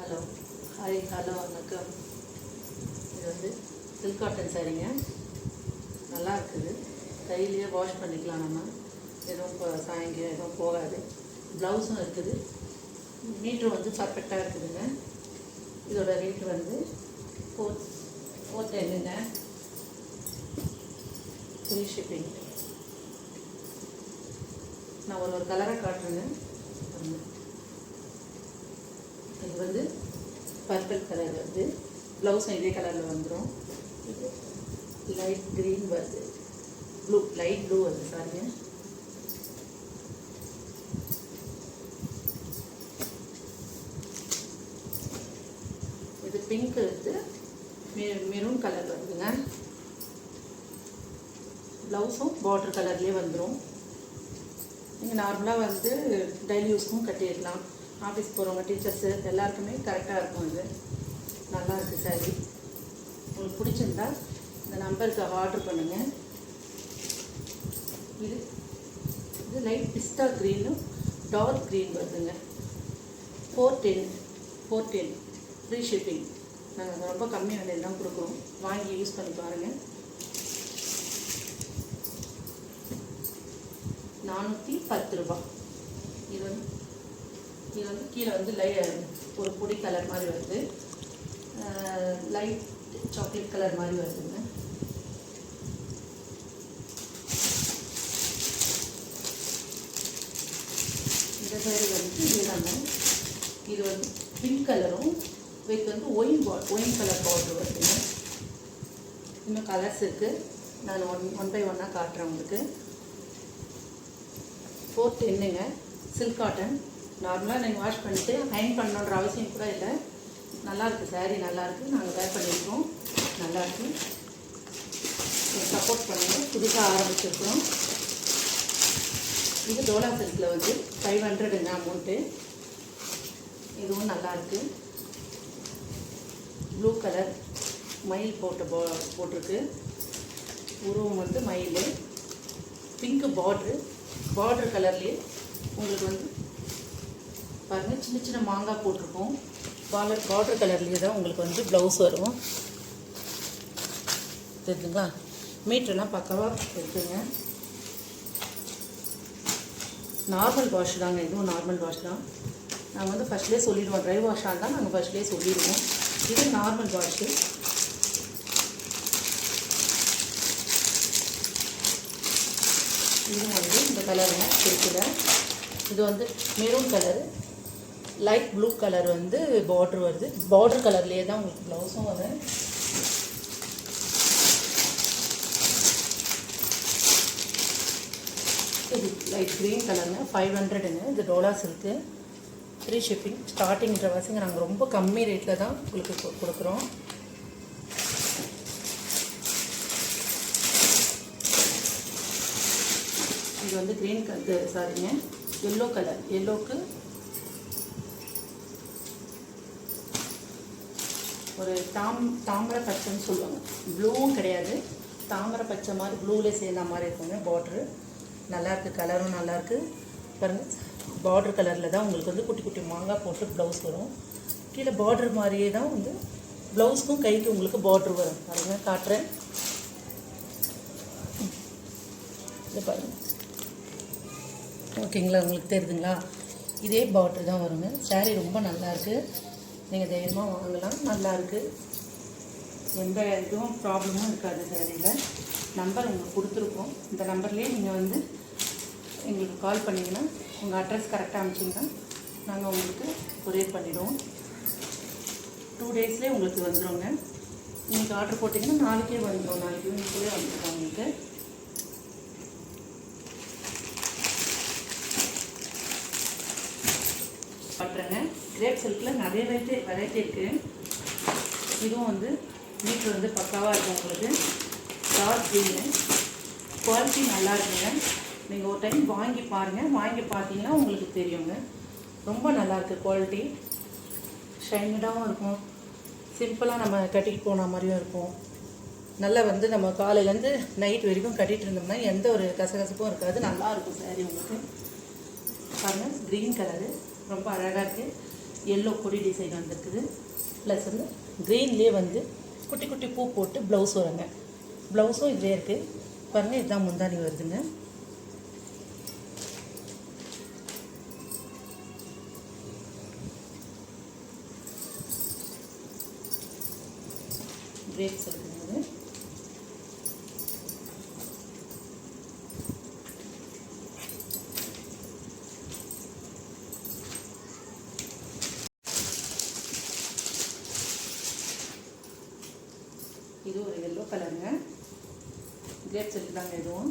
Hello hi hello வணக்கம். இது வந்து சில்க் காட்டன் சாரீங்க. நல்லா இருக்குது. கையிலேயே வாஷ் பண்ணிக்கலாம். நம்ம எதுவும் இப்போ சாயங்காலம் எதுவும் போகாது. ப்ளவுஸும் இருக்குது. மீட்ரு வந்து பர்ஃபெக்டாக இருக்குதுங்க. இதோட ரேட் வந்து 410ங்க. Free shipping. நான் ஒரு கலரை காட்டுறேங்க. இது வந்து பர்பிள் கலர் வருது. ப்ளவுஸும் இதே கலரில் வந்துடும். இது லைட் க்ரீன் வருது, லைட் ப்ளூ வருது. சாரிங்க, இது பிங்க் வருது, மெரூன் கலர் வருதுங்க. ப்ளவுஸும் பார்டர் கலர்லேயே வந்துடும். நீங்கள் நார்மலாக வந்து டெய்லி யூஸ்க்கும் கட்டிடலாம். ஆஃபீஸ் போகிறவங்க, டீச்சர்ஸு எல்லாருக்குமே கரெக்டாக இருக்கும். இது நல்லா இருக்குது சாரி. உங்களுக்கு பிடிச்சிருந்தா இந்த நம்பருக்கு ஆர்டர் பண்ணுங்கள். இது இது லைட் பிஸ்டா க்ரீனும் டார்க் க்ரீன் வருதுங்க. 410 ஃப்ரீ ஷிப்பிங். நாங்கள் ரொம்ப கம்மி விலையில் தான் கொடுக்குறோம். வாங்கி யூஸ் பண்ணி பாருங்கள். 410 ரூபா. இது வந்து கீழே வந்து ஒரு பொடி கலர் மாதிரி வருது. லைட் சாக்லேட் கலர் மாதிரி வருதுங்க. இந்த சைடு வந்து இதுதாங்க. இது வந்து பிங்க் கலரும் வித் வந்து ஒயின் கலர் பார்டர் வருதுங்க. இன்னும் கலர்ஸ் இருக்குது. நான் ஒன் பை ஒன்னாக காட்டுறேன் உங்களுக்கு. 410ங்க. Silk cotton. நார்மலாக நீங்கள் வாஷ் பண்ணிவிட்டு ஹேங் பண்ணணுன்ற அவசியம் கூட இல்லை. நல்லாயிருக்கு சாரீ, நல்லாயிருக்கு. நாங்கள் வேர் பண்ணியிருக்கோம். நல்லாயிருக்கு. சப்போர்ட் பண்ணுங்கள். புதுசாக ஆரம்பிச்சிருக்கோம். இது டோலா சில்கில் வந்து 500ங்க அமௌண்ட்டு. இதுவும் நல்லாயிருக்கு. ப்ளூ கலர் மயில் போட்டிருக்கு. உருவம் வந்து மயில். பிங்க் பார்ட்ரு கலர்லேயே உங்களுக்கு வந்து பாருங்கள், சின்ன சின்ன மாங்காய் போட்டிருக்கோம். பார்டர் கலர்லேயே தான் உங்களுக்கு வந்து ப்ளவுஸ் வரும். தெரியுதுங்களா? மீட்டர்லாம் பக்காவாக இருக்குங்க. நார்மல் வாஷ் தாங்க. இதுவும் நார்மல் வாஷ் தான். நாங்கள் வந்து ஃபஸ்ட்லேயே சொல்லிடுவோம். ட்ரை வாஷாக இருந்தால் நாங்கள் ஃபஸ்ட்லேயே சொல்லிடுவோம். இது நார்மல் வாஷு. இது வந்து இந்த கலருங்க இருக்குல்ல. இது வந்து maroon colour, light blue colour வந்து பார்டர் வருது. பார்டர் கலர்லேயே தான் உங்களுக்கு ப்ளவுஸும் வரும். இது லைட் க்ரீன் கலருங்க. 500ங்க. இது டோலா சில்க்கு. Free shipping. ஸ்டார்டிங்கிற வாசிங்க நாங்கள் ரொம்ப கம்மி ரேட்டில் தான் உங்களுக்கு கொடுக்குறோம். இது வந்து க்ரீன் கலர் சாரிங்க. Yellow colour. எல்லோக்கு ஒரு தாமரை பச்சைன்னு சொல்லுவாங்க. ப்ளூவும் கிடையாது, தாமரை பச்சை மாதிரி ப்ளூவில் சேர்ந்த மாதிரி இருக்குங்க. பார்ட்ரு நல்லாயிருக்கு. கலரும் நல்லாயிருக்கு. பாருங்கள், பார்டர் கலரில் தான் உங்களுக்கு வந்து குட்டி குட்டி மாங்காய் போட்டு ப்ளவுஸ் வரும். கீழே பார்டர் மாதிரியே தான் வந்து ப்ளவுஸுக்கும் கைக்கு உங்களுக்கு பார்ட்ரு வரும். பாருங்கள், காட்டுறேன். இது பாருங்கள். ஓகேங்களா? உங்களுக்கு தெரியுதுங்களா? இதே பார்டர் தான் வருங்க. சாரீ ரொம்ப நல்லாயிருக்கு. நீங்கள் தைரியமாக வாங்கலாம். நல்லாயிருக்கு. எந்த இதுவும் ப்ராப்ளமும் இருக்காது சாரியில். நம்பர் உங்களுக்கு கொடுத்துருக்கோம். இந்த நம்பர்லேயே நீங்கள் வந்து எங்களுக்கு கால் பண்ணிங்கன்னா உங்கள் அட்ரஸ் கரெக்டாக அனுப்பிச்சிங்கன்னா நாங்கள் உங்களுக்கு கொரியர் பண்ணிவிடுவோம். 2 டேஸ்லேயே உங்களுக்கு வந்துடுங்க. இன்றைக்கி ஆர்டர் போட்டிங்கன்னா நாளைக்கே வந்துடும். நாளைக்கு ஈவினிங்குள்ளே வந்துடும் உங்களுக்கு. பண்ணுறேங்க. கிரேப் சில்கில் நிறைய வெரைட்டி இருக்குது. இதுவும் வந்து மீட்ரு வந்து பக்காவாக இருக்கும் உங்களுக்கு. Dark green. குவாலிட்டி நல்லா இருக்குங்க. நீங்கள் ஒரு டைம் வாங்கி பாருங்கள். வாங்கி பார்த்தீங்கன்னா உங்களுக்கு தெரியுங்க. ரொம்ப நல்லாயிருக்கு. குவாலிட்டி ஷைனடாகவும் இருக்கும். சிம்பிளாக நம்ம கட்டிட்டு போன மாதிரியும் இருக்கும். நல்லா வந்து நம்ம காலையிலேருந்து நைட் வரைக்கும் கட்டிகிட்டு இருந்தோம்னா எந்த ஒரு கசகசப்பும் இருக்காது. நல்லாயிருக்கும் சாரி உங்களுக்கு. பாருங்கள், க்ரீன் கலரு ரொம்ப அழகாக இருக்குது. எல்லோ கொடி டிசைன் வந்திருக்குது. ப்ளஸ் வந்து க்ரீன்லேயே வந்து குட்டி குட்டி பூ போட்டு ப்ளவுஸ் வருங்க. ப்ளவுஸும் இதே இருக்குது பாருங்கள். இதுதான் முந்தானி வருதுங்க. கிரேப்ஸ் இருக்குங்க. இது ஒரு எல்லோ கலருங்க. கிரேப்ஸ் இருக்குதாங்க. இதுவும்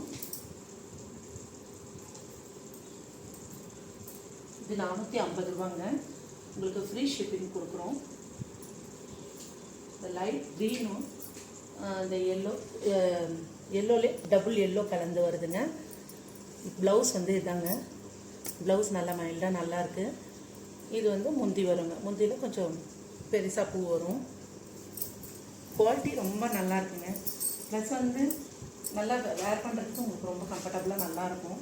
இது 450 ரூபாங்க. உங்களுக்கு ஃப்ரீ ஷிப்பிங் கொடுக்குறோம். இந்த லைட் க்ரீனும் இந்த எல்லோலே டபுள் எல்லோ கலந்து வருதுங்க. ப்ளவுஸ் வந்து இதாங்க. ப்ளவுஸ் நல்லா மைல்டாக நல்லாயிருக்கு. இது வந்து முந்தி வருங்க. முந்தியில் கொஞ்சம் பெருசாக பூ வரும். குவாலிட்டி ரொம்ப நல்லா இருக்குங்க. ப்ளஸ் வந்து நல்லா வேர் பண்ணுறதுக்கு உங்களுக்கு ரொம்ப கம்ஃபர்டபுளாக நல்லாயிருக்கும்.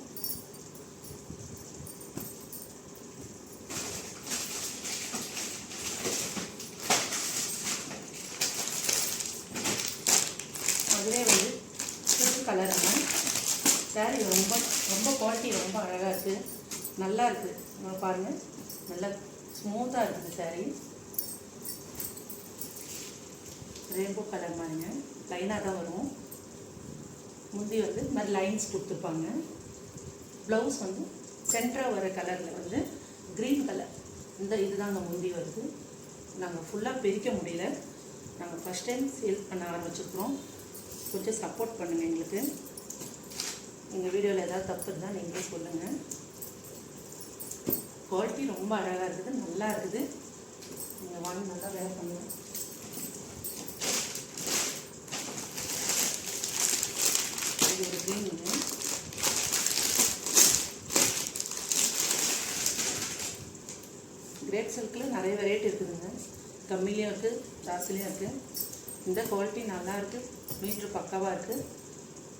அதுவே வந்து புது கலருங்க. சாரீ ரொம்ப ரொம்ப குவாலிட்டி ரொம்ப அழகாக இருக்குது. நல்லா இருக்குது. பாருங்கள், நல்லா ஸ்மூத்தாக இருக்குது சாரீ. ரெயின்போ கலர் மாதிரிங்க. லைனாக தான் வரும். முந்தி வந்து இந்த மாதிரி லைன்ஸ் கொடுத்துருப்பாங்க. ப்ளவுஸ் வந்து சென்டராக வர கலரில் வந்து க்ரீன் கலர் இதுதாங்க முந்தி வருது. நாங்கள் ஃபுல்லாக பிரிக்க முடியல. நாங்கள் ஃபஸ்ட் டைம் சேல் பண்ண ஆரம்பிச்சிருக்கிறோம். கொஞ்சம் சப்போர்ட் பண்ணுங்கள் எங்களுக்கு. எங்கள் வீடியோவில் ஏதாவது தப்பு இருந்தால் நீங்களே சொல்லுங்கள். குவாலிட்டி ரொம்ப அழகாக இருக்குது. நல்லா இருக்குது. நீங்கள் வாங்கி நல்லா வேலை பண்ணுங்கள். இது ஒரு க்ரீனுங்க. கிரேப் சில்கில் நிறைய வெரைட்டி இருக்குதுங்க. கம்மிலையும் இருக்குது, ஜாஸ்திலையும் இருக்குது. இந்த குவாலிட்டி நல்லா இருக்குது. மீட்ரு பக்காவாக இருக்குது.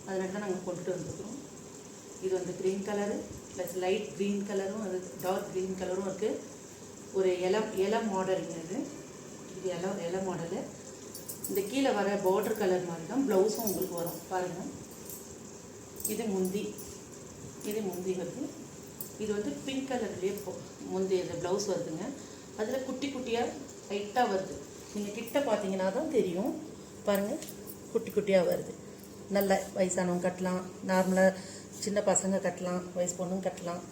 அதனால தான் நாங்கள் கொண்டுட்டு வந்துருக்குறோம். இது வந்து green colour plus light green கலரும் அது டார்க் க்ரீன் கலரும் இருக்குது. ஒரு இலை மாடலுங்க. இது இலை மாடலு. இந்த கீழே வர பார்டர் கலர் மாதிரி தான் ப்ளவுஸும் உங்களுக்கு வரும் பாருங்கள். இது முந்தி வருது. இது வந்து பிங்க் கலர்லேயே முந்தி இது ப்ளவுஸ் வருதுங்க. அதில் குட்டி குட்டியாக லைட்டாக வருது. நீங்கள் கிட்ட பார்த்தீங்கன்னா தான் தெரியும். பாருங்கள், குட்டி குட்டியாக வருது. நல்ல வயசானவங்க கட்டலாம், நார்மலாக சின்ன பசங்க கட்டலாம், வயசு பொண்ணுங்க கட்டலாம்.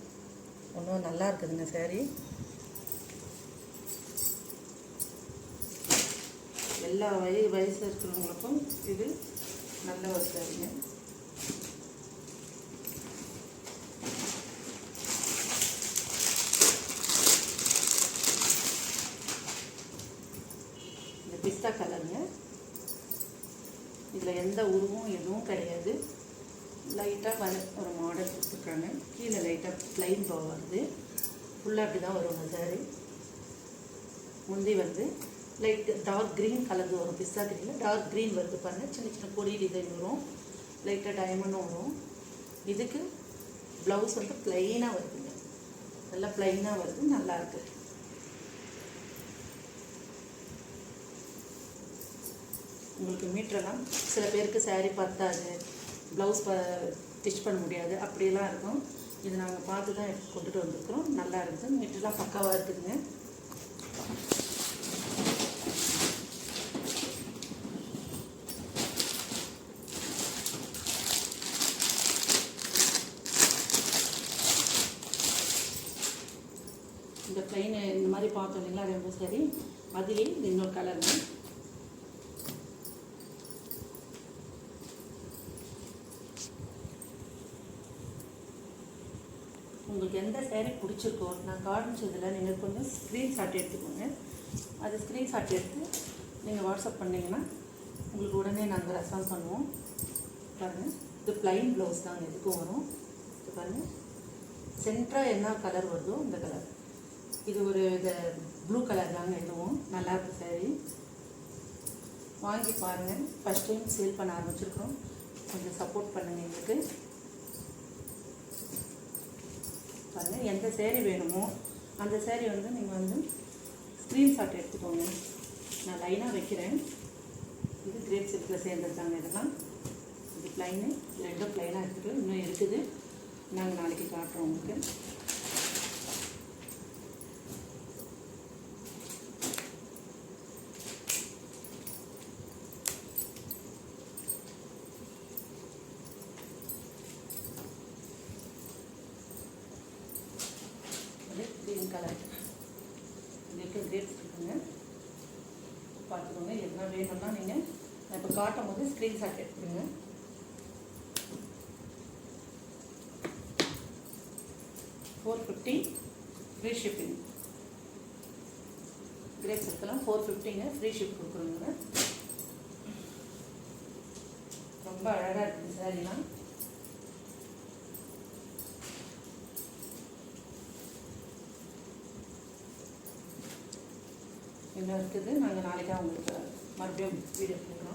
ஒன்றும் நல்லா இருக்குதுங்க சாரீ. எல்லா வயசு இருக்கிறவங்களுக்கும் இது நல்ல ஒரு சாரீங்க. இந்த பிஸ்தா கலருங்க. இதில் எந்த உருவும் எதுவும் கிடையாது. லைட்டாக ஒரு மாடல் கொடுத்துருக்காங்க. கீழே லைட்டாக ப்ளைன் வருது. ஃபுல்லாக அப்படி தான் வருவாங்க சாரீ. முந்தி வந்து லைட் டார்க் க்ரீன் கலந்து வரும். பிஸ்தா க்ரீனில் டார்க் க்ரீன் வருது பாருங்கள். சின்ன சின்ன கொடி டிசைன் வரும். லைட்டாக டைமண்டும் வரும். இதுக்கு ப்ளவுஸ் வந்து ப்ளைனாக வருதுங்க. நல்லா ப்ளைனாக வருது. நல்லாயிருக்கு. உங்களுக்கு மீட்டரெல்லாம் சில பேருக்கு சாரீ பத்தாது, ப்ளவுஸ் ஸ்டிச் பண்ண முடியாது, அப்படியெல்லாம் இருக்கும். இது நாங்கள் பார்த்து தான் கொண்டுட்டு வந்துருக்குறோம். நல்லா இருக்குது. மீட்டரெலாம் பக்காவாக இருக்குதுங்க. இந்த ப்ளைன் இந்த மாதிரி பார்த்தோம் இல்லைங்களா, ரெண்டு சாரி. அதுலேயே இந்த இன்னொரு கலருங்க. உங்களுக்கு எந்த சேரீ பிடிச்சிருக்கோ நான் காமிச்சதில் நீங்கள் கொஞ்சம் ஸ்க்ரீன்ஷாட் எடுத்துக்கோங்க. அது ஸ்க்ரீன்ஷாட் எடுத்து நீங்கள் வாட்ஸ்அப் பண்ணிங்கன்னா உங்களுக்கு உடனே நாங்கள் ரெஸ்பான்ஸ் பண்ணுவோம். பாருங்கள், இது ப்ளைன் ப்ளவுஸ் தாங்க. எதுக்கும் வரும். இது பாருங்கள், சென்டராக என்ன கலர் வருதோ இந்த கலர். இது ஒரு ப்ளூ கலர் தாங்க. இதுவும் நல்லாயிருக்கு சாரீ. வாங்கி பாருங்கள். ஃபஸ்ட் டைம் சேல் பண்ண ஆரம்பிச்சிருக்கோம். கொஞ்சம் சப்போர்ட் பண்ணுங்கள் எங்களுக்கு. பாருங்கள், எந்த சேரீ வேணுமோ அந்த சேரீ வந்து நீங்கள் வந்து ஸ்க்ரீன்ஷாட் எடுத்துக்கோங்க. நான் லைனாக வைக்கிறேன். இது கிரேப் சில்கில் சேர்ந்துருக்காங்க. இதெல்லாம் இது ப்ளைனு, ரெண்டும் ப்ளைனாக இருக்குது. இன்னும் இருக்குது. நாங்கள் நாளைக்கு காட்டுறோம் உங்களுக்கு. அது க்ரீன் கலர் இதுக்கு கிரேப்ஸ் இருக்குங்க. பார்த்துக்கோங்க. எதுனா வேணும்னா நீங்கள் நான் இப்போ காட்டும் போது ஸ்க்ரீன்ஷாட் எடுத்துருங்க. $450 ஃப்ரீ ஷிப்பிங். கிரேப்ஸ் இருக்கலாம் $450ங்க, ஃப்ரீ ஷிப் கொடுக்குறோங்க. ரொம்ப அழகாக இருக்குது சாரிலாம். இன்னும் இருக்குது. நாங்கள் நாளைக்கு உங்களுக்கு மறுபடியும் வீடியோ கொடுக்குறோம்.